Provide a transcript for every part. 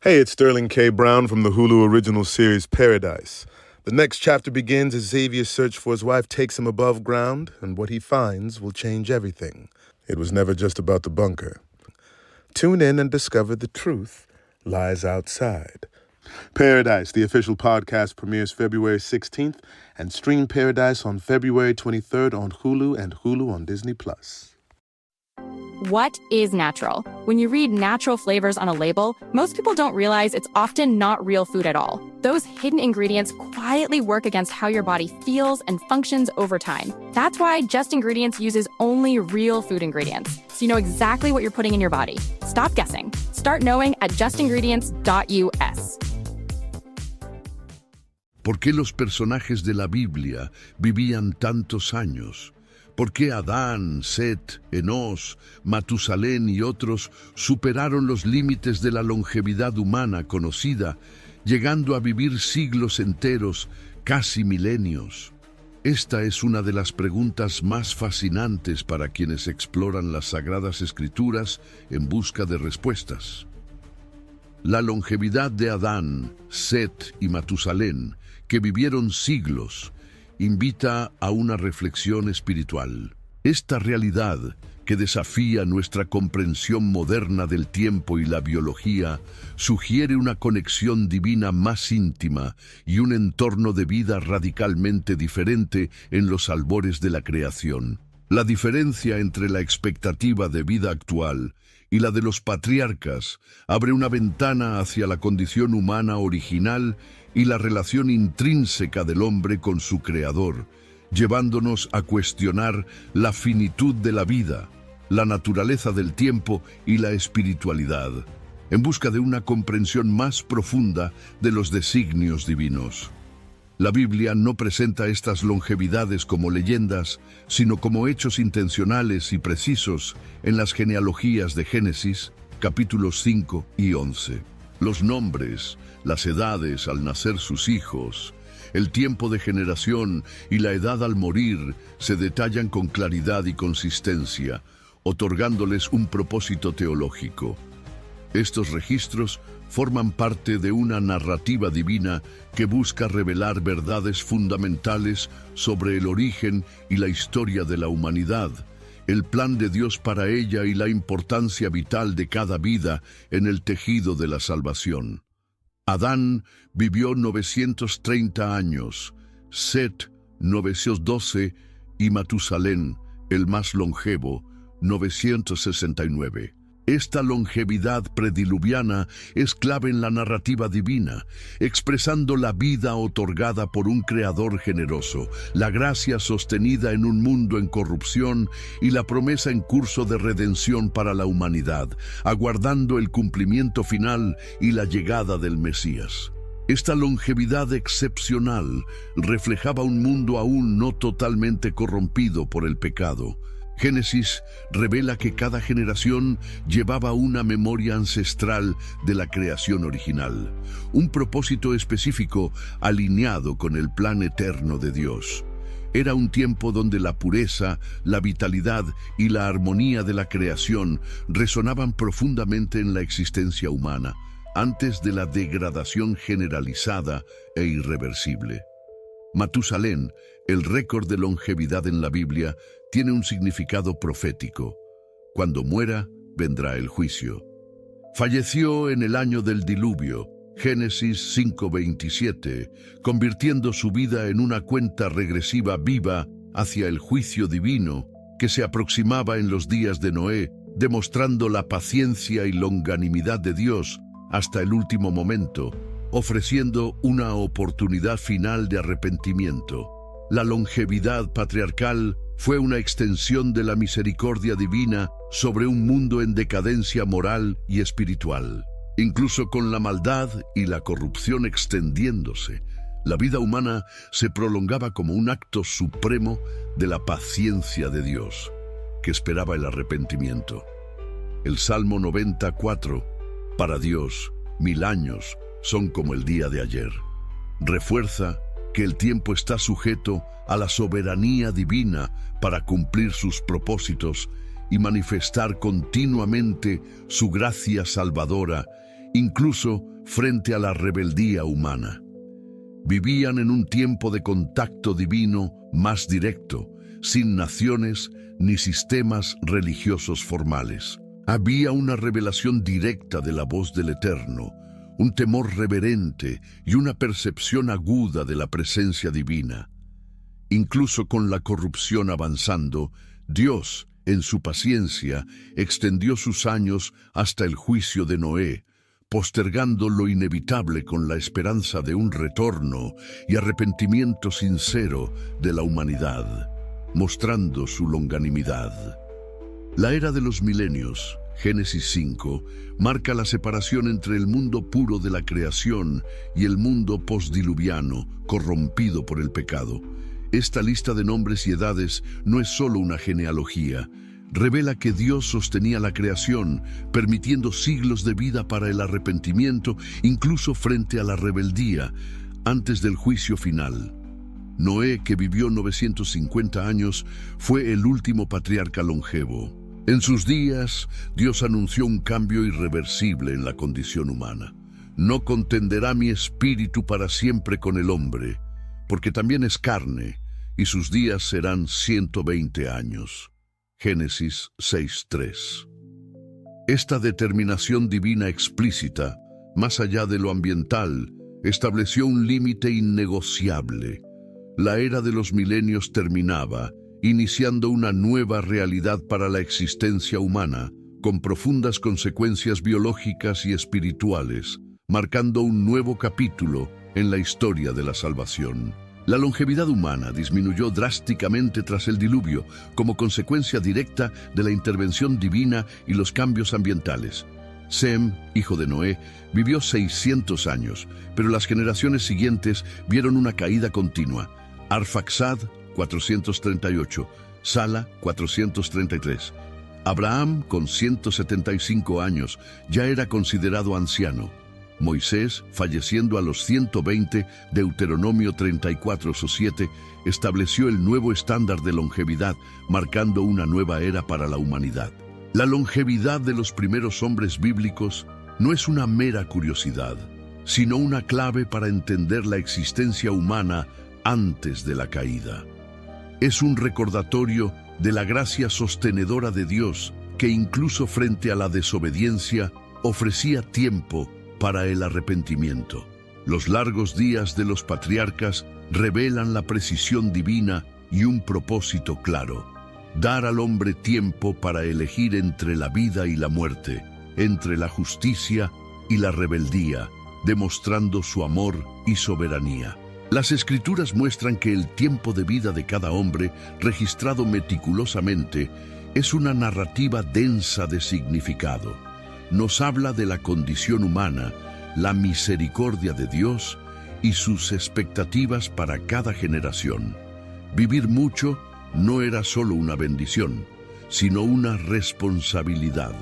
Hey, it's Sterling K. Brown from the Hulu original series Paradise. The next chapter begins as Xavier's search for his wife takes him above ground, and what he finds will change everything. It was never just about the bunker. Tune in and discover the truth lies outside. Paradise, the official podcast, premieres February 16th, and stream Paradise on February 23rd on Hulu and Hulu on Disney+. What is natural? When you read natural flavors on a label, most people don't realize it's often not real food at all. Those hidden ingredients quietly work against how your body feels and functions over time. That's why Just Ingredients uses only real food ingredients, so you know exactly what you're putting in your body. Stop guessing. Start knowing at justingredients.us. ¿Por qué los personajes de la Biblia vivían tantos años? ¿Por qué Adán, Set, Enós, Matusalén y otros superaron los límites de la longevidad humana conocida, llegando a vivir siglos enteros, casi milenios? Esta es una de las preguntas más fascinantes para quienes exploran las Sagradas Escrituras en busca de respuestas. La longevidad de Adán, Set y Matusalén, que vivieron siglos, invita a una reflexión espiritual. Esta realidad, que desafía nuestra comprensión moderna del tiempo y la biología, sugiere una conexión divina más íntima y un entorno de vida radicalmente diferente en los albores de la creación. La diferencia entre la expectativa de vida actual y la de los patriarcas abre una ventana hacia la condición humana original y la relación intrínseca del hombre con su creador, llevándonos a cuestionar la finitud de la vida, la naturaleza del tiempo y la espiritualidad, en busca de una comprensión más profunda de los designios divinos. La Biblia no presenta estas longevidades como leyendas, sino como hechos intencionales y precisos en las genealogías de Génesis, capítulos 5 y 11. Los nombres, las edades al nacer sus hijos, el tiempo de generación y la edad al morir se detallan con claridad y consistencia, otorgándoles un propósito teológico. Estos registros forman parte de una narrativa divina que busca revelar verdades fundamentales sobre el origen y la historia de la humanidad, el plan de Dios para ella y la importancia vital de cada vida en el tejido de la salvación. Adán vivió 930 años, Set 912 y Matusalén, el más longevo, 969. Esta longevidad prediluviana es clave en la narrativa divina, expresando la vida otorgada por un creador generoso, la gracia sostenida en un mundo en corrupción y la promesa en curso de redención para la humanidad, aguardando el cumplimiento final y la llegada del Mesías. Esta longevidad excepcional reflejaba un mundo aún no totalmente corrompido por el pecado. Génesis revela que cada generación llevaba una memoria ancestral de la creación original, un propósito específico alineado con el plan eterno de Dios. Era un tiempo donde la pureza, la vitalidad y la armonía de la creación resonaban profundamente en la existencia humana, antes de la degradación generalizada e irreversible. Matusalén, el récord de longevidad en la Biblia, tiene un significado profético. Cuando muera, vendrá el juicio. Falleció en el año del diluvio, Génesis 5:27, convirtiendo su vida en una cuenta regresiva viva hacia el juicio divino que se aproximaba en los días de Noé, demostrando la paciencia y longanimidad de Dios hasta el último momento, ofreciendo una oportunidad final de arrepentimiento. La longevidad patriarcal fue una extensión de la misericordia divina sobre un mundo en decadencia moral y espiritual. Incluso con la maldad y la corrupción extendiéndose, la vida humana se prolongaba como un acto supremo de la paciencia de Dios, que esperaba el arrepentimiento. El Salmo 94, para Dios, 1000 años son como el día de ayer, refuerza que el tiempo está sujeto a la soberanía divina para cumplir sus propósitos y manifestar continuamente su gracia salvadora incluso frente a la rebeldía humana. Vivían en un tiempo de contacto divino más directo, sin naciones ni sistemas religiosos formales. Había una revelación directa de la voz del Eterno, un temor reverente y una percepción aguda de la presencia divina. Incluso con la corrupción avanzando, Dios, en su paciencia, extendió sus años hasta el juicio de Noé, postergando lo inevitable con la esperanza de un retorno y arrepentimiento sincero de la humanidad, mostrando su longanimidad. La era de los milenios, Génesis 5, marca la separación entre el mundo puro de la creación y el mundo postdiluviano, corrompido por el pecado. Esta lista de nombres y edades no es solo una genealogía. Revela que Dios sostenía la creación, permitiendo siglos de vida para el arrepentimiento, incluso frente a la rebeldía, antes del juicio final. Noé, que vivió 950 años, fue el último patriarca longevo. En sus días, Dios anunció un cambio irreversible en la condición humana. No contenderá mi espíritu para siempre con el hombre, porque también es carne, y sus días serán 120 años. Génesis 6:3. Esta determinación divina explícita, más allá de lo ambiental, estableció un límite innegociable. La era de los milenios terminaba, iniciando una nueva realidad para la existencia humana, con profundas consecuencias biológicas y espirituales, marcando un nuevo capítulo en la historia de la salvación. La longevidad humana disminuyó drásticamente tras el diluvio, como consecuencia directa de la intervención divina y los cambios ambientales. Sem, hijo de Noé, vivió 600 años, pero las generaciones siguientes vieron una caída continua. Arfaxad, 438, Sala, 433. Abraham, con 175 años, ya era considerado anciano. Moisés, falleciendo a los 120, Deuteronomio 34:7, estableció el nuevo estándar de longevidad, marcando una nueva era para la humanidad. La longevidad de los primeros hombres bíblicos no es una mera curiosidad, sino una clave para entender la existencia humana antes de la caída. Es un recordatorio de la gracia sostenedora de Dios, que incluso frente a la desobediencia, ofrecía tiempo para el arrepentimiento. Los largos días de los patriarcas revelan la precisión divina y un propósito claro: dar al hombre tiempo para elegir entre la vida y la muerte, entre la justicia y la rebeldía, demostrando su amor y soberanía. Las Escrituras muestran que el tiempo de vida de cada hombre, registrado meticulosamente, es una narrativa densa de significado. Nos habla de la condición humana, la misericordia de Dios y sus expectativas para cada generación. Vivir mucho no era solo una bendición, sino una responsabilidad.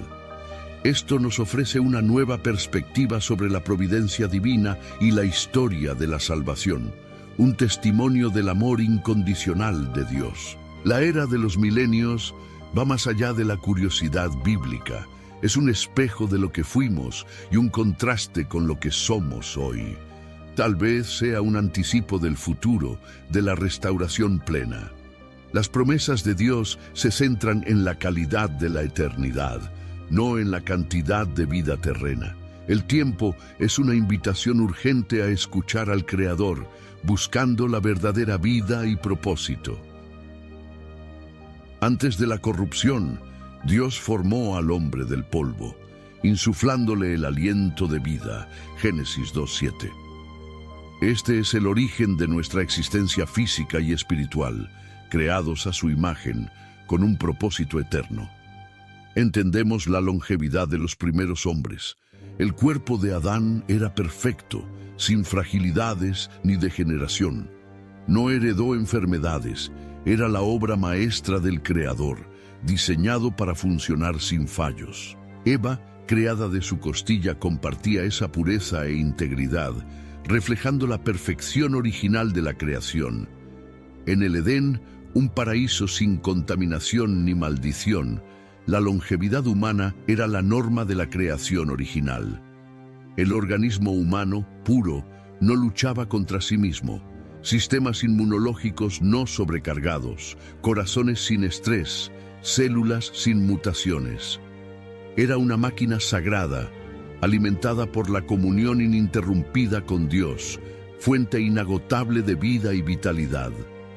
Esto nos ofrece una nueva perspectiva sobre la providencia divina y la historia de la salvación, un testimonio del amor incondicional de Dios. La era de los milenios va más allá de la curiosidad bíblica. Es un espejo de lo que fuimos y un contraste con lo que somos hoy. Tal vez sea un anticipo del futuro, de la restauración plena. Las promesas de Dios se centran en la calidad de la eternidad, no en la cantidad de vida terrena. El tiempo es una invitación urgente a escuchar al Creador, buscando la verdadera vida y propósito. Antes de la corrupción, Dios formó al hombre del polvo, insuflándole el aliento de vida. Génesis 2:7. Este es el origen de nuestra existencia física y espiritual, creados a su imagen, con un propósito eterno. Entendemos la longevidad de los primeros hombres. El cuerpo de Adán era perfecto, sin fragilidades ni degeneración. No heredó enfermedades, era la obra maestra del Creador, diseñado para funcionar sin fallos. Eva, creada de su costilla, compartía esa pureza e integridad, reflejando la perfección original de la creación. En el Edén, un paraíso sin contaminación ni maldición, la longevidad humana era la norma de la creación original. El organismo humano, puro, no luchaba contra sí mismo. Sistemas inmunológicos no sobrecargados, corazones sin estrés, células sin mutaciones. Era una máquina sagrada, alimentada por la comunión ininterrumpida con Dios, fuente inagotable de vida y vitalidad.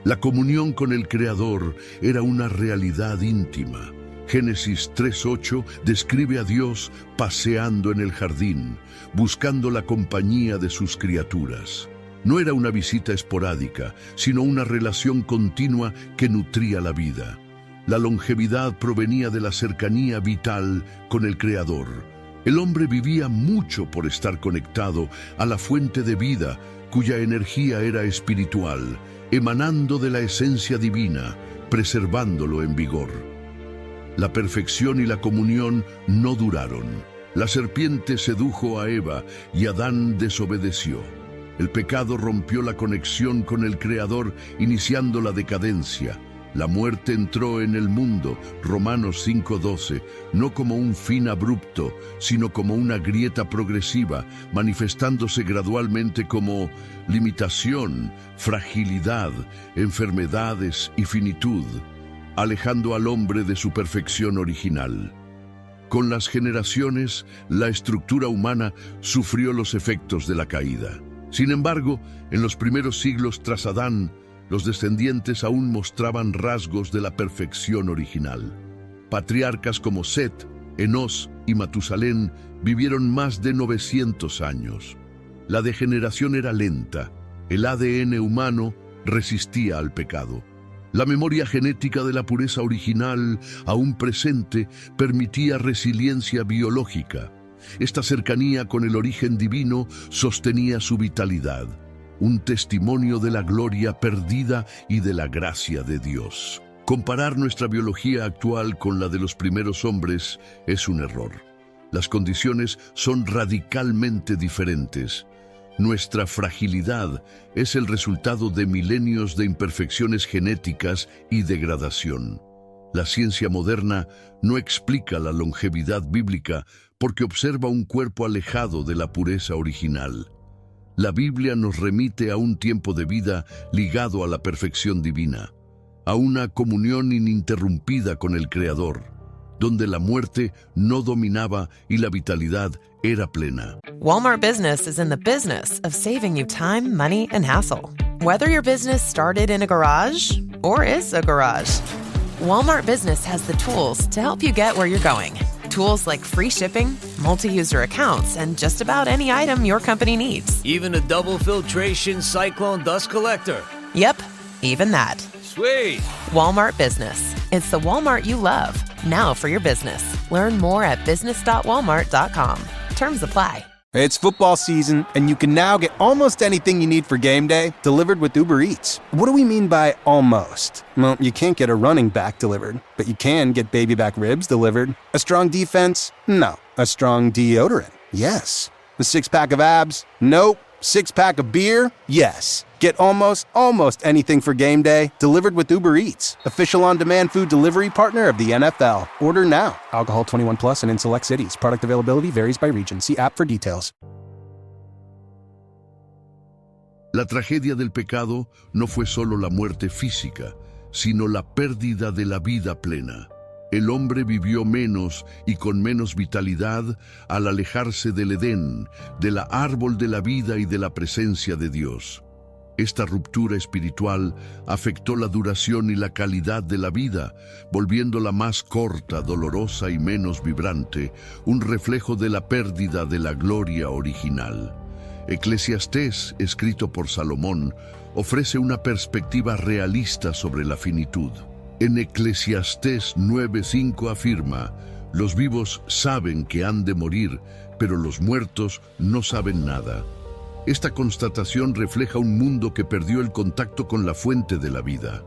La comunión con el Creador era una realidad íntima. Génesis 3:8 describe a Dios paseando en el jardín, buscando la compañía de sus criaturas. No era una visita esporádica, sino una relación continua que nutría la vida. La longevidad provenía de la cercanía vital con el Creador. El hombre vivía mucho por estar conectado a la fuente de vida, cuya energía era espiritual, emanando de la esencia divina, preservándolo en vigor. La perfección y la comunión no duraron. La serpiente sedujo a Eva y Adán desobedeció. El pecado rompió la conexión con el Creador, iniciando la decadencia. La muerte entró en el mundo, Romanos 5:12, no como un fin abrupto, sino como una grieta progresiva, manifestándose gradualmente como limitación, fragilidad, enfermedades y finitud, alejando al hombre de su perfección original. Con las generaciones, la estructura humana sufrió los efectos de la caída. Sin embargo, en los primeros siglos tras Adán, los descendientes aún mostraban rasgos de la perfección original. Patriarcas como Set, Enós y Matusalén vivieron más de 900 años. La degeneración era lenta, el ADN humano resistía al pecado. La memoria genética de la pureza original, aún presente, permitía resiliencia biológica. Esta cercanía con el origen divino sostenía su vitalidad, un testimonio de la gloria perdida y de la gracia de Dios. Comparar nuestra biología actual con la de los primeros hombres es un error. Las condiciones son radicalmente diferentes. Nuestra fragilidad es el resultado de milenios de imperfecciones genéticas y degradación. La ciencia moderna no explica la longevidad bíblica porque observa un cuerpo alejado de la pureza original. La Biblia nos remite a un tiempo de vida ligado a la perfección divina, a una comunión ininterrumpida con el Creador, donde la muerte no dominaba y la vitalidad era plena. Walmart Business is in the business of saving you time, money, and hassle. Whether your business started in a garage or is a garage, Walmart Business has the tools to help you get where you're going. Tools like free shipping, multi-user accounts, and just about any item your company needs. Even a double filtration cyclone dust collector. Yep, even that. Sweet. Walmart Business. It's the Walmart you love. Now for your business. Learn more at business.walmart.com. Terms apply. It's football season, and you can now get almost anything you need for game day delivered with Uber Eats. What do we mean by almost? Well, you can't get a running back delivered, but you can get baby back ribs delivered. A strong defense? No. A strong deodorant? Yes. A six-pack of abs? Nope. Six-pack of beer? Yes. Get almost anything for game day delivered with Uber Eats, official on-demand food delivery partner of the NFL. Order now. Alcohol 21 plus and in select cities. Product availability varies by region. See app for details. La tragedia del pecado no fue solo la muerte física, sino la pérdida de la vida plena. El hombre vivió menos y con menos vitalidad al alejarse del Edén, del árbol de la vida y de la presencia de Dios. Esta ruptura espiritual afectó la duración y la calidad de la vida, volviéndola más corta, dolorosa y menos vibrante, un reflejo de la pérdida de la gloria original. Eclesiastés, escrito por Salomón, ofrece una perspectiva realista sobre la finitud. En Eclesiastés 9:5 afirma: los vivos saben que han de morir, pero los muertos no saben nada. Esta constatación refleja un mundo que perdió el contacto con la fuente de la vida.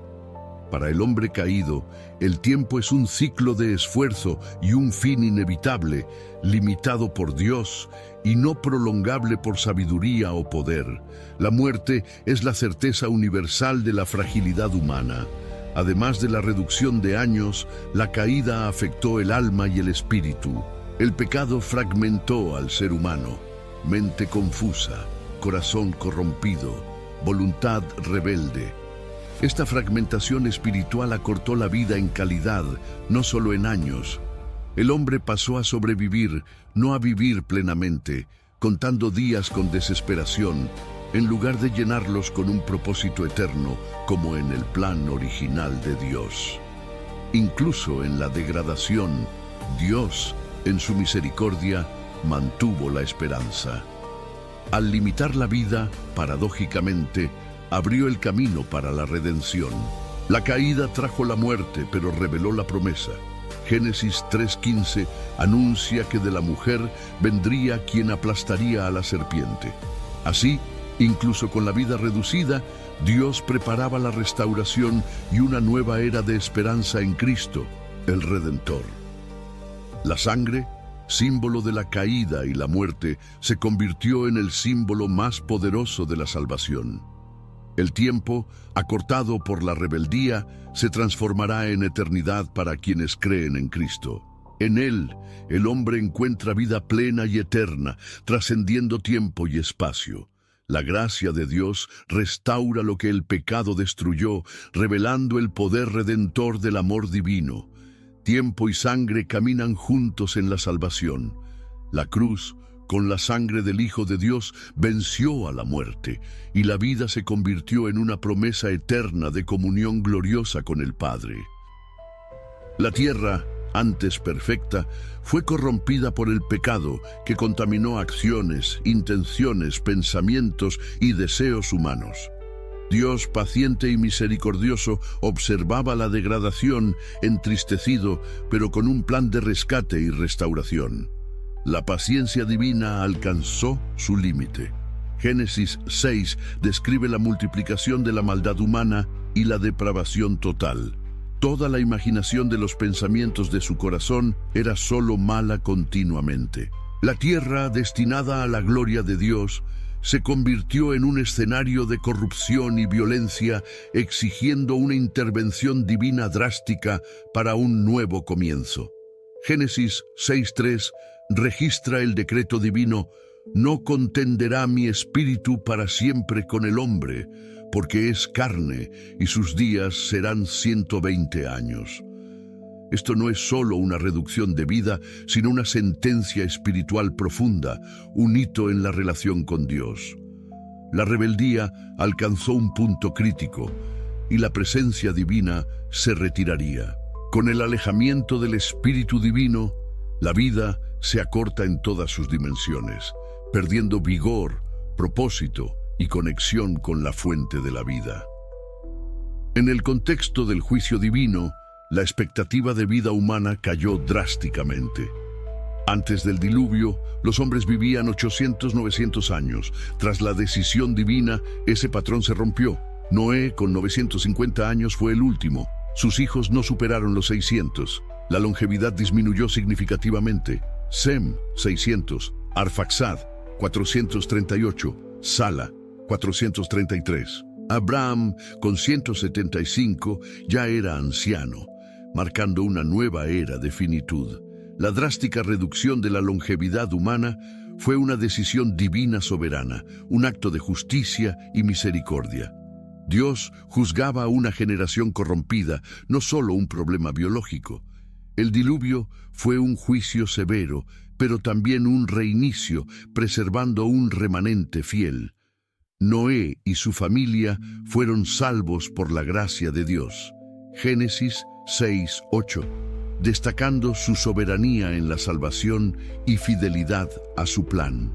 Para el hombre caído, el tiempo es un ciclo de esfuerzo y un fin inevitable, limitado por Dios y no prolongable por sabiduría o poder. La muerte es la certeza universal de la fragilidad humana. Además de la reducción de años, la caída afectó el alma y el espíritu. El pecado fragmentó al ser humano. mente confusa, corazón corrompido, voluntad rebelde. Esta fragmentación espiritual acortó la vida en calidad, no solo en años. El hombre pasó a sobrevivir, no a vivir plenamente, contando días con desesperación, en lugar de llenarlos con un propósito eterno, como en el plan original de Dios. Incluso en la degradación, Dios, en su misericordia, mantuvo la esperanza. Al limitar la vida, paradójicamente, abrió el camino para la redención. La caída trajo la muerte, pero reveló la promesa. Génesis 3:15 anuncia que de la mujer vendría quien aplastaría a la serpiente. Así, incluso con la vida reducida, Dios preparaba la restauración y una nueva era de esperanza en Cristo, el Redentor. La sangre, símbolo de la caída y la muerte, se convirtió en el símbolo más poderoso de la salvación. El tiempo, acortado por la rebeldía, se transformará en eternidad para quienes creen en Cristo. En Él, el hombre encuentra vida plena y eterna, trascendiendo tiempo y espacio. La gracia de Dios restaura lo que el pecado destruyó, revelando el poder redentor del amor divino. Tiempo y sangre caminan juntos en la salvación. La cruz, con la sangre del Hijo de Dios, venció a la muerte, y la vida se convirtió en una promesa eterna de comunión gloriosa con el Padre. La tierra, antes perfecta, fue corrompida por el pecado que contaminó acciones, intenciones, pensamientos y deseos humanos. Dios, paciente y misericordioso, observaba la degradación, entristecido, pero con un plan de rescate y restauración. La paciencia divina alcanzó su límite. Génesis 6 describe la multiplicación de la maldad humana y la depravación total. Toda la imaginación de los pensamientos de su corazón era solo mala continuamente. La tierra, destinada a la gloria de Dios, se convirtió en un escenario de corrupción y violencia, exigiendo una intervención divina drástica para un nuevo comienzo. Génesis 6:3 registra el decreto divino: «No contenderá mi espíritu para siempre con el hombre, porque es carne, y sus días serán 120 años». Esto no es solo una reducción de vida, sino una sentencia espiritual profunda, un hito en la relación con Dios. La rebeldía alcanzó un punto crítico, y la presencia divina se retiraría. Con el alejamiento del Espíritu Divino, la vida se acorta en todas sus dimensiones, perdiendo vigor, propósito y conexión con la fuente de la vida. En el contexto del juicio divino, la expectativa de vida humana cayó drásticamente. Antes del diluvio, los hombres vivían 800-900 años. Tras la decisión divina, ese patrón se rompió. Noé, con 950 años, fue el último. Sus hijos no superaron los 600. La longevidad disminuyó significativamente. Sem, 600. Arfaxad, 438. Sala, 433. Abraham, con 175, ya era anciano, marcando una nueva era de finitud. La drástica reducción de la longevidad humana fue una decisión divina soberana, un acto de justicia y misericordia. Dios juzgaba a una generación corrompida, no solo un problema biológico. El diluvio fue un juicio severo, pero también un reinicio, preservando un remanente fiel. Noé y su familia fueron salvos por la gracia de Dios. Génesis 6:8, destacando su soberanía en la salvación y fidelidad a su plan.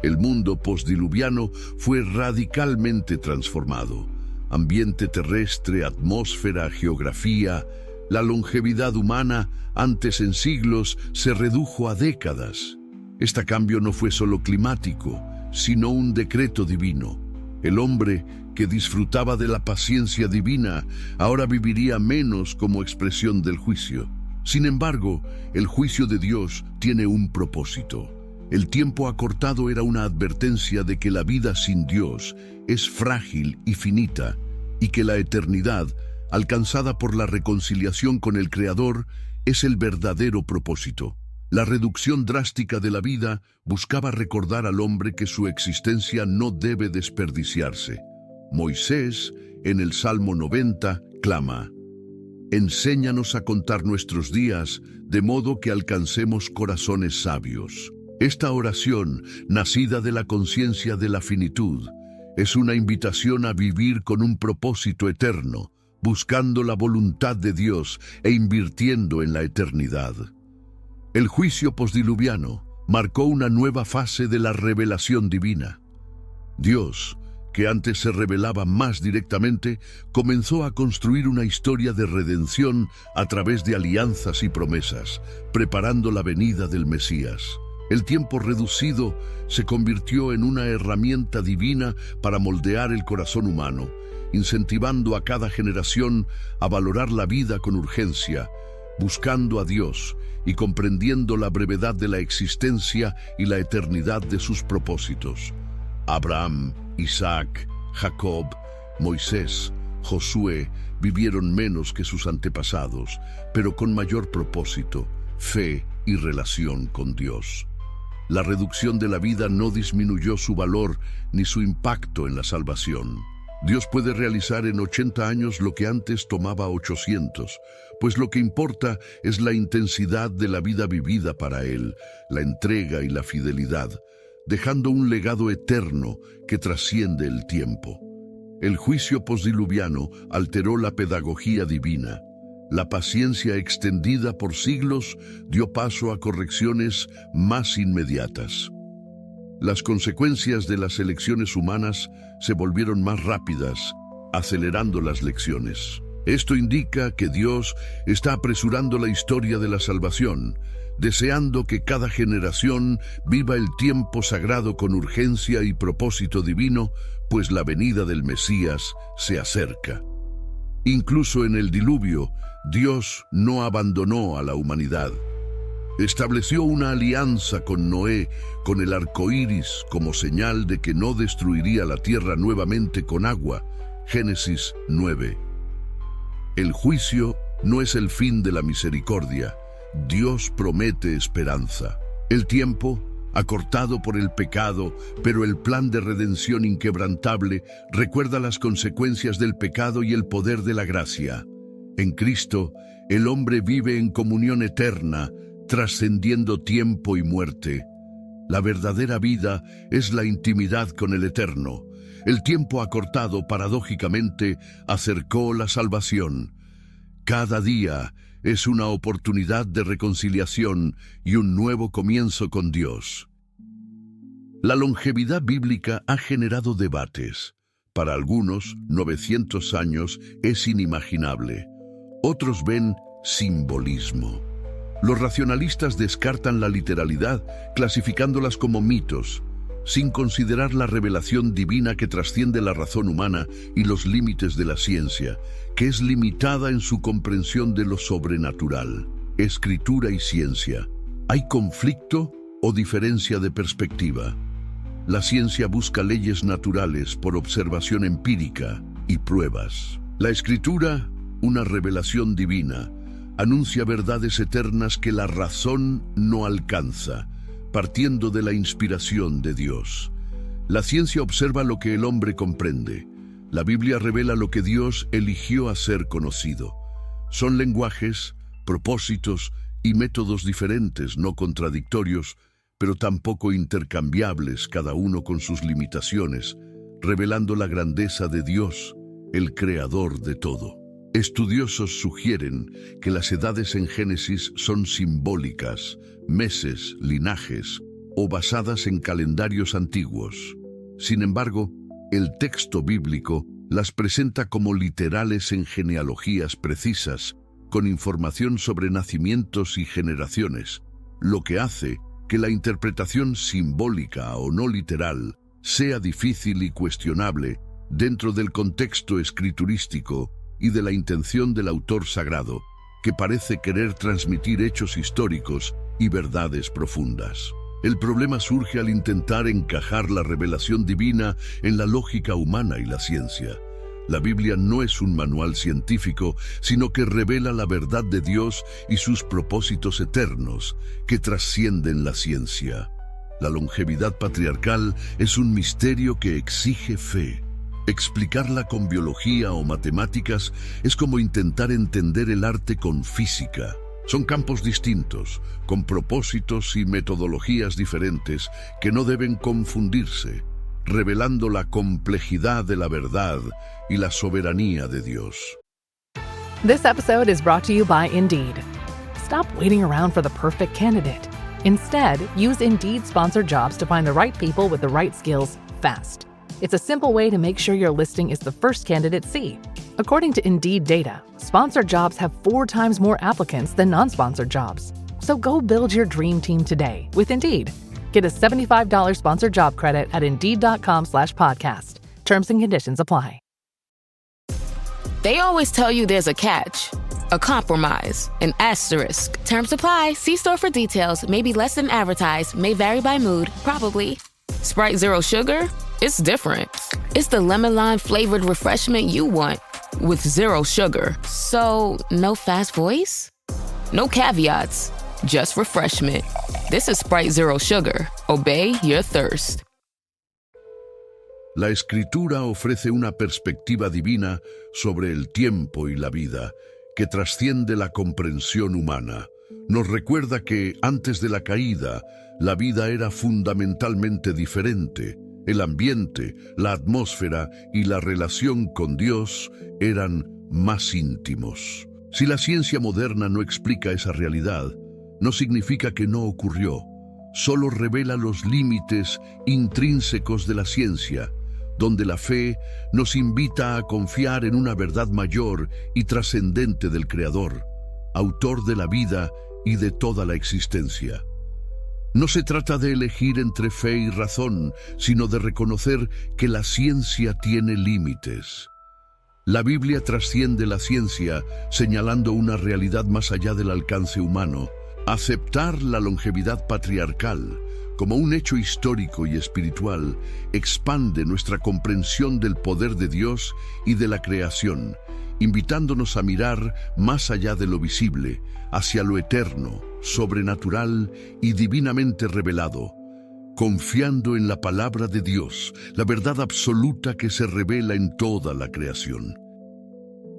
El mundo postdiluviano fue radicalmente transformado. Ambiente terrestre, atmósfera, geografía, la longevidad humana, antes en siglos, se redujo a décadas. Este cambio no fue solo climático, sino un decreto divino. El hombre, que disfrutaba de la paciencia divina, ahora viviría menos como expresión del juicio. Sin embargo, el juicio de Dios tiene un propósito. El tiempo acortado era una advertencia de que la vida sin Dios es frágil y finita, y que la eternidad, alcanzada por la reconciliación con el Creador, es el verdadero propósito. La reducción drástica de la vida buscaba recordar al hombre que su existencia no debe desperdiciarse. Moisés, en el Salmo 90, clama: «Enséñanos a contar nuestros días, de modo que alcancemos corazones sabios». Esta oración, nacida de la conciencia de la finitud, es una invitación a vivir con un propósito eterno, buscando la voluntad de Dios e invirtiendo en la eternidad. El juicio posdiluviano marcó una nueva fase de la revelación divina. Dios, que antes se revelaba más directamente, comenzó a construir una historia de redención a través de alianzas y promesas, preparando la venida del Mesías. El tiempo reducido se convirtió en una herramienta divina para moldear el corazón humano, incentivando a cada generación a valorar la vida con urgencia, buscando a Dios y comprendiendo la brevedad de la existencia y la eternidad de sus propósitos. Abraham, Isaac, Jacob, Moisés, Josué vivieron menos que sus antepasados, pero con mayor propósito, fe y relación con Dios. La reducción de la vida no disminuyó su valor ni su impacto en la salvación. Dios puede realizar en 80 años lo que antes tomaba 800, pues lo que importa es la intensidad de la vida vivida para Él, la entrega y la fidelidad, dejando un legado eterno que trasciende el tiempo. El juicio posdiluviano alteró la pedagogía divina. La paciencia extendida por siglos dio paso a correcciones más inmediatas. Las consecuencias de las elecciones humanas se volvieron más rápidas, acelerando las lecciones. Esto indica que Dios está apresurando la historia de la salvación, deseando que cada generación viva el tiempo sagrado con urgencia y propósito divino, pues la venida del Mesías se acerca. Incluso en el diluvio, Dios no abandonó a la humanidad. Estableció una alianza con Noé, con el arco iris, como señal de que no destruiría la tierra nuevamente con agua. Génesis 9. El juicio no es el fin de la misericordia. Dios promete esperanza. El tiempo, acortado por el pecado, pero el plan de redención inquebrantable, recuerda las consecuencias del pecado y el poder de la gracia. En Cristo, el hombre vive en comunión eterna, trascendiendo tiempo y muerte. La verdadera vida es la intimidad con el Eterno. El tiempo acortado, paradójicamente, acercó la salvación. Cada día es una oportunidad de reconciliación y un nuevo comienzo con Dios. La longevidad bíblica ha generado debates. Para algunos, 900 años es inimaginable. Otros ven simbolismo. Los racionalistas descartan la literalidad, clasificándolas como mitos, sin considerar la revelación divina que trasciende la razón humana y los límites de la ciencia, que es limitada en su comprensión de lo sobrenatural. Escritura y ciencia. ¿Hay conflicto o diferencia de perspectiva? La ciencia busca leyes naturales por observación empírica y pruebas. La Escritura, una revelación divina, anuncia verdades eternas que la razón no alcanza, partiendo de la inspiración de Dios. La ciencia observa lo que el hombre comprende. La Biblia revela lo que Dios eligió hacer conocido. Son lenguajes, propósitos y métodos diferentes, no contradictorios, pero tampoco intercambiables, cada uno con sus limitaciones, revelando la grandeza de Dios, el creador de todo. Estudiosos sugieren que las edades en Génesis son simbólicas, meses, linajes o basadas en calendarios antiguos. Sin embargo, el texto bíblico las presenta como literales en genealogías precisas, con información sobre nacimientos y generaciones, lo que hace que la interpretación simbólica o no literal sea difícil y cuestionable dentro del contexto escriturístico y de la intención del autor sagrado, que parece querer transmitir hechos históricos y verdades profundas. El problema surge al intentar encajar la revelación divina en la lógica humana y la ciencia. La Biblia no es un manual científico, sino que revela la verdad de Dios y sus propósitos eternos, que trascienden la ciencia. La longevidad patriarcal es un misterio que exige fe. Explicarla con biología o matemáticas es como intentar entender el arte con física. Son campos distintos, con propósitos y metodologías diferentes que no deben confundirse, revelando la complejidad de la verdad y la soberanía de Dios. This episode is brought to you by Indeed. Stop waiting around for the perfect candidate. Instead, use Indeed sponsored jobs to find the right people with the right skills fast. It's a simple way to make sure your listing is the first candidates see. According to Indeed data, sponsored jobs have 4 times more applicants than non-sponsored jobs. So go build your dream team today with Indeed. Get a $75 sponsored job credit at Indeed.com/podcast. Terms and conditions apply. They always tell you there's a catch, a compromise, an asterisk. Terms apply. See store for details. Maybe less than advertised. May vary by mood. Probably. Sprite Zero Sugar? It's different. It's the lemon lime flavored refreshment you want with zero sugar. So, no fast voice? No caveats. Just refreshment. This is Sprite Zero Sugar. Obey your thirst. La Escritura ofrece una perspectiva divina sobre el tiempo y la vida que trasciende la comprensión humana. Nos recuerda que antes de la caída, la vida era fundamentalmente diferente. El ambiente, la atmósfera y la relación con Dios eran más íntimos. Si la ciencia moderna no explica esa realidad, no significa que no ocurrió. Solo revela los límites intrínsecos de la ciencia, donde la fe nos invita a confiar en una verdad mayor y trascendente del Creador, autor de la vida y de toda la existencia. No se trata de elegir entre fe y razón, sino de reconocer que la ciencia tiene límites. La Biblia trasciende la ciencia, señalando una realidad más allá del alcance humano. Aceptar la longevidad patriarcal como un hecho histórico y espiritual expande nuestra comprensión del poder de Dios y de la creación, invitándonos a mirar más allá de lo visible, hacia lo eterno, sobrenatural y divinamente revelado, confiando en la palabra de Dios, la verdad absoluta que se revela en toda la creación.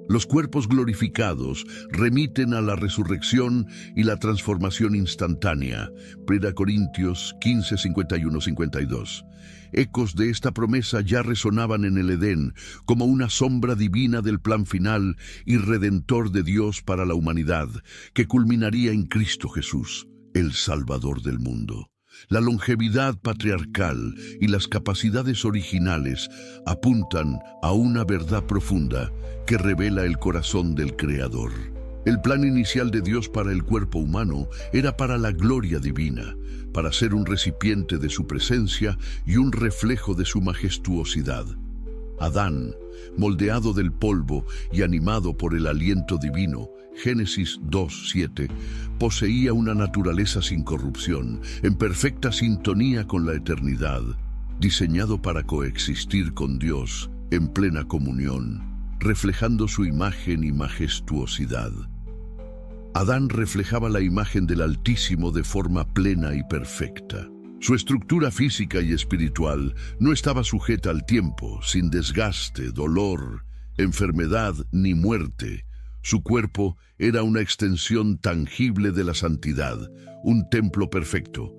Los cuerpos glorificados remiten a la resurrección y la transformación instantánea. 1 Corintios 15, 51-52. Ecos de esta promesa ya resonaban en el Edén como una sombra divina del plan final y redentor de Dios para la humanidad, que culminaría en Cristo Jesús, el Salvador del mundo. La longevidad patriarcal y las capacidades originales apuntan a una verdad profunda que revela el corazón del Creador. El plan inicial de Dios para el cuerpo humano era para la gloria divina, para ser un recipiente de su presencia y un reflejo de su majestuosidad. Adán, moldeado del polvo y animado por el aliento divino, Génesis 2:7, poseía una naturaleza sin corrupción, en perfecta sintonía con la eternidad, diseñado para coexistir con Dios en plena comunión, reflejando su imagen y majestuosidad. Adán reflejaba la imagen del Altísimo de forma plena y perfecta. Su estructura física y espiritual no estaba sujeta al tiempo, sin desgaste, dolor, enfermedad ni muerte. Su cuerpo era una extensión tangible de la santidad, un templo perfecto.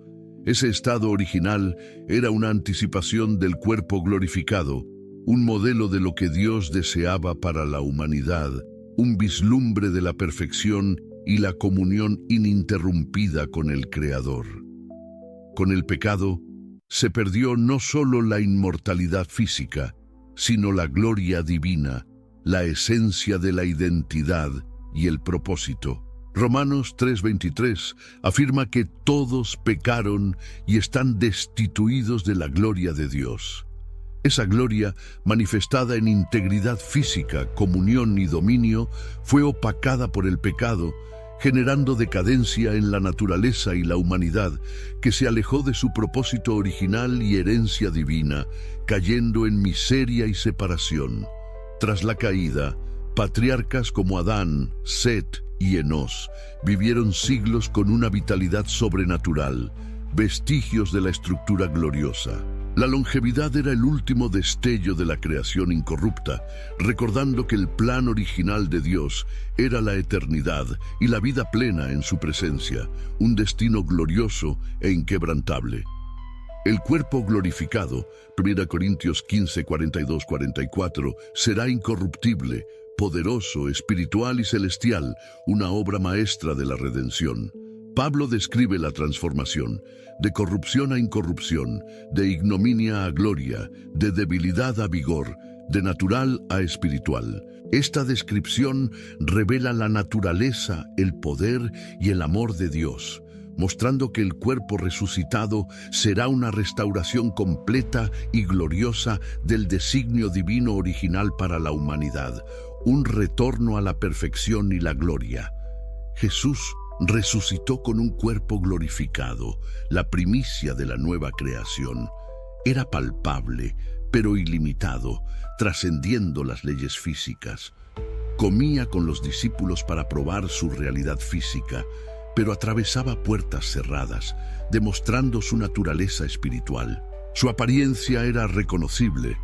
Ese estado original era una anticipación del cuerpo glorificado, un modelo de lo que Dios deseaba para la humanidad, un vislumbre de la perfección y la comunión ininterrumpida con el Creador. Con el pecado, se perdió no solo la inmortalidad física, sino la gloria divina, la esencia de la identidad y el propósito. Romanos 3:23 afirma que todos pecaron y están destituidos de la gloria de Dios. Esa gloria, manifestada en integridad física, comunión y dominio, fue opacada por el pecado, generando decadencia en la naturaleza y la humanidad, que se alejó de su propósito original y herencia divina, cayendo en miseria y separación. Tras la caída, patriarcas como Adán, Set y Enós vivieron siglos con una vitalidad sobrenatural, vestigios de la estructura gloriosa. La longevidad era el último destello de la creación incorrupta, recordando que el plan original de Dios era la eternidad y la vida plena en su presencia, un destino glorioso e inquebrantable. El cuerpo glorificado, 1 Corintios 15, 42, 44, será incorruptible, poderoso, espiritual y celestial, una obra maestra de la redención. Pablo describe la transformación, de corrupción a incorrupción, de ignominia a gloria, de debilidad a vigor, de natural a espiritual. Esta descripción revela la naturaleza, el poder y el amor de Dios, mostrando que el cuerpo resucitado será una restauración completa y gloriosa del designio divino original para la humanidad, un retorno a la perfección y la gloria. Jesús resucitó con un cuerpo glorificado, la primicia de la nueva creación. Era palpable, pero ilimitado, trascendiendo las leyes físicas. Comía con los discípulos para probar su realidad física, pero atravesaba puertas cerradas, demostrando su naturaleza espiritual. Su apariencia era reconocible.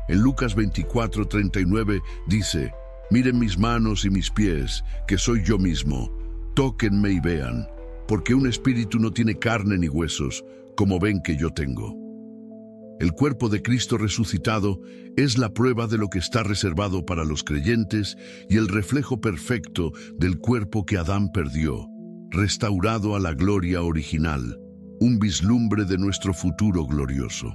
En Lucas 24:39 dice: «Miren mis manos y mis pies, que soy yo mismo. Tóquenme y vean, porque un espíritu no tiene carne ni huesos, como ven que yo tengo». El cuerpo de Cristo resucitado es la prueba de lo que está reservado para los creyentes y el reflejo perfecto del cuerpo que Adán perdió, restaurado a la gloria original, un vislumbre de nuestro futuro glorioso.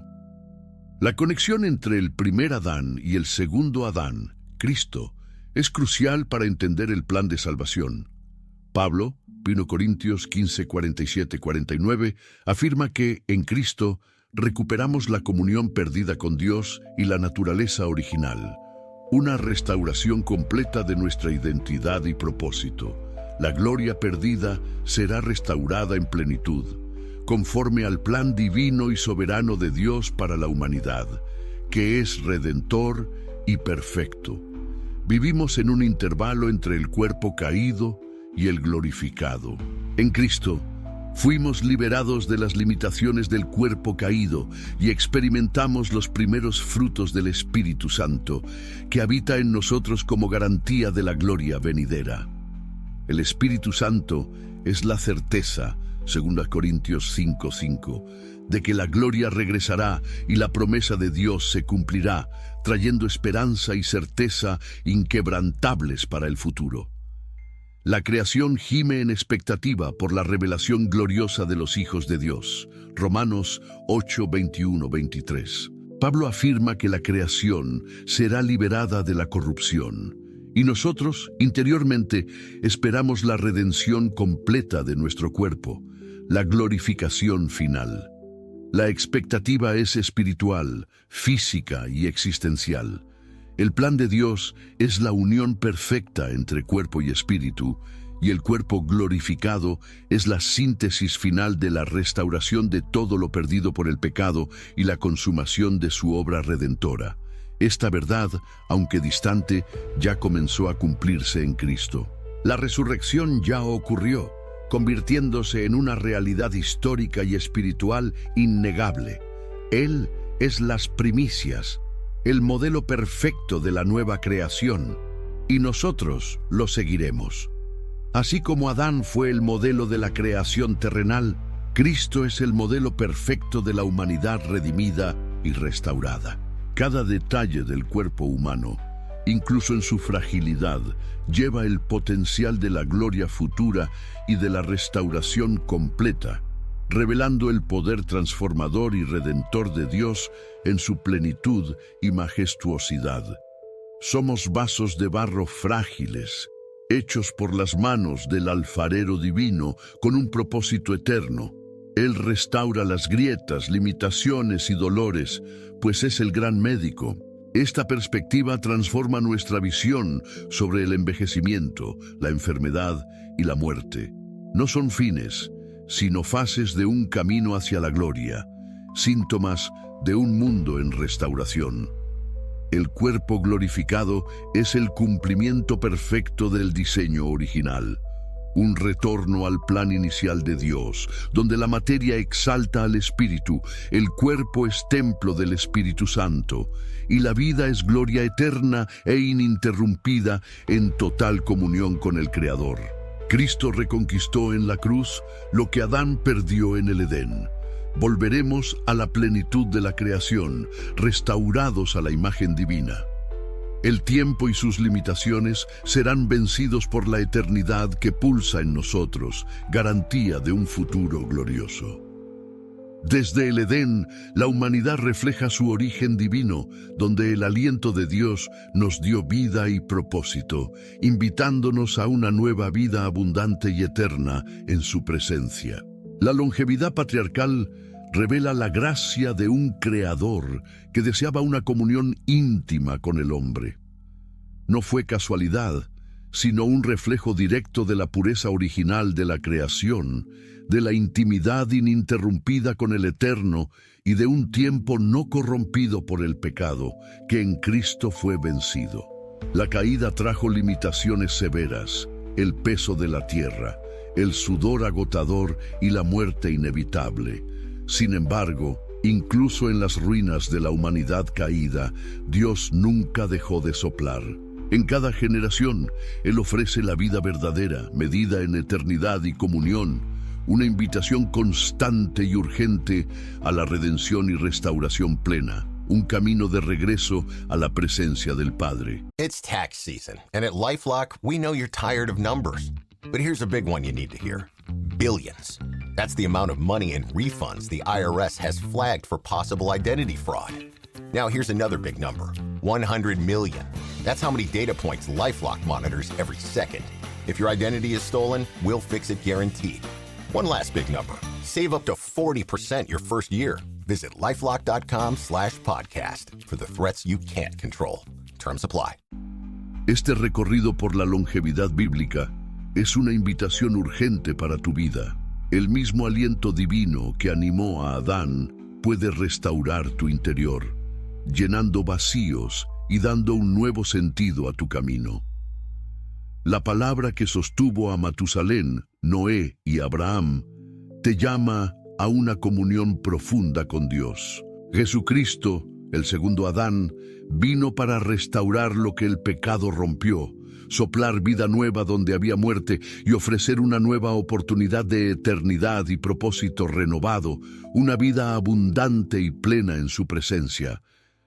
La conexión entre el primer Adán y el segundo Adán, Cristo, es crucial para entender el plan de salvación. Pablo, 1 Corintios 15, 47, 49, afirma que, en Cristo, recuperamos la comunión perdida con Dios y la naturaleza original, una restauración completa de nuestra identidad y propósito. La gloria perdida será restaurada en plenitud, conforme al plan divino y soberano de Dios para la humanidad, que es redentor y perfecto. Vivimos en un intervalo entre el cuerpo caído y el glorificado. En Cristo, fuimos liberados de las limitaciones del cuerpo caído y experimentamos los primeros frutos del Espíritu Santo, que habita en nosotros como garantía de la gloria venidera. El Espíritu Santo es la certeza, 2 Corintios 5:5, de que la gloria regresará y la promesa de Dios se cumplirá, trayendo esperanza y certeza inquebrantables para el futuro. La creación gime en expectativa por la revelación gloriosa de los hijos de Dios. Romanos 8, 21, 23. Pablo afirma que la creación será liberada de la corrupción, y nosotros, interiormente, esperamos la redención completa de nuestro cuerpo, la glorificación final. La expectativa es espiritual, física y existencial. El plan de Dios es la unión perfecta entre cuerpo y espíritu, y el cuerpo glorificado es la síntesis final de la restauración de todo lo perdido por el pecado y la consumación de su obra redentora. Esta verdad, aunque distante, ya comenzó a cumplirse en Cristo. La resurrección ya ocurrió, convirtiéndose en una realidad histórica y espiritual innegable. Él es las primicias, el modelo perfecto de la nueva creación, y nosotros lo seguiremos. Así como Adán fue el modelo de la creación terrenal, Cristo es el modelo perfecto de la humanidad redimida y restaurada. Cada detalle del cuerpo humano, incluso en su fragilidad, lleva el potencial de la gloria futura y de la restauración completa, revelando el poder transformador y redentor de Dios en su plenitud y majestuosidad. Somos vasos de barro frágiles, hechos por las manos del alfarero divino con un propósito eterno. Él restaura las grietas, limitaciones y dolores, pues es el gran médico. Esta perspectiva transforma nuestra visión sobre el envejecimiento, la enfermedad y la muerte. No son fines, sino fases de un camino hacia la gloria, síntomas de un mundo en restauración. El cuerpo glorificado es el cumplimiento perfecto del diseño original. Un retorno al plan inicial de Dios, donde la materia exalta al Espíritu, el cuerpo es templo del Espíritu Santo, y la vida es gloria eterna e ininterrumpida en total comunión con el Creador. Cristo reconquistó en la cruz lo que Adán perdió en el Edén. Volveremos a la plenitud de la creación, restaurados a la imagen divina. El tiempo y sus limitaciones serán vencidos por la eternidad que pulsa en nosotros, garantía de un futuro glorioso. Desde el Edén, la humanidad refleja su origen divino, donde el aliento de Dios nos dio vida y propósito, invitándonos a una nueva vida abundante y eterna en su presencia. La longevidad patriarcal revela la gracia de un creador que deseaba una comunión íntima con el hombre. No fue casualidad, sino un reflejo directo de la pureza original de la creación, de la intimidad ininterrumpida con el Eterno y de un tiempo no corrompido por el pecado, que en Cristo fue vencido. La caída trajo limitaciones severas, el peso de la tierra, el sudor agotador y la muerte inevitable. Sin embargo, incluso en las ruinas de la humanidad caída, Dios nunca dejó de soplar. En cada generación, Él ofrece la vida verdadera, medida en eternidad y comunión, una invitación constante y urgente a la redención y restauración plena, un camino de regreso a la presencia del Padre. It's tax season, and at LifeLock, we know you're tired of numbers. But here's a big one you need to hear. Billions. That's the amount of money in refunds the IRS has flagged for possible identity fraud. Now here's another big number. 100 million. That's how many data points LifeLock monitors every second. If your identity is stolen, we'll fix it guaranteed. One last big number. Save up to 40% your first year. Visit LifeLock.com/podcast for the threats you can't control. Terms apply. Este recorrido por la longevidad bíblica es una invitación urgente para tu vida. El mismo aliento divino que animó a Adán puede restaurar tu interior, llenando vacíos y dando un nuevo sentido a tu camino. La palabra que sostuvo a Matusalén, Noé y Abraham te llama a una comunión profunda con Dios. Jesucristo, el segundo Adán, vino para restaurar lo que el pecado rompió, soplar vida nueva donde había muerte y ofrecer una nueva oportunidad de eternidad y propósito renovado, una vida abundante y plena en su presencia.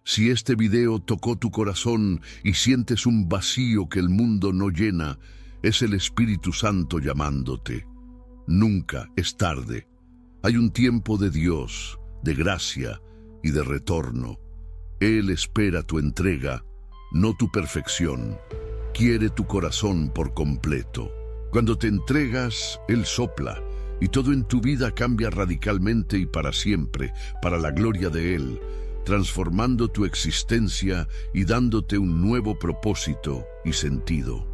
Si este video tocó tu corazón y sientes un vacío que el mundo no llena, es el Espíritu Santo llamándote. Nunca es tarde. Hay un tiempo de Dios, de gracia y de retorno. Él espera tu entrega, no tu perfección. Quiere tu corazón por completo. Cuando te entregas, Él sopla, y todo en tu vida cambia radicalmente y para siempre, para la gloria de Él, transformando tu existencia y dándote un nuevo propósito y sentido.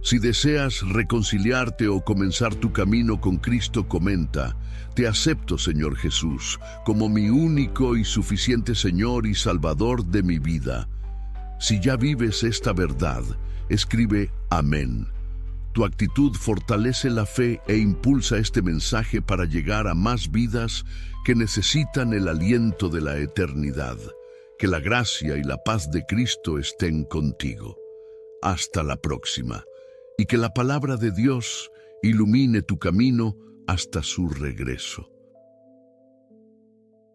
Si deseas reconciliarte o comenzar tu camino con Cristo, comenta: te acepto, Señor Jesús, como mi único y suficiente Señor y Salvador de mi vida. Si ya vives esta verdad, escribe amén. Tu actitud fortalece la fe e impulsa este mensaje para llegar a más vidas que necesitan el aliento de la eternidad. Que la gracia y la paz de Cristo estén contigo. Hasta la próxima. Y que la palabra de Dios ilumine tu camino hasta su regreso.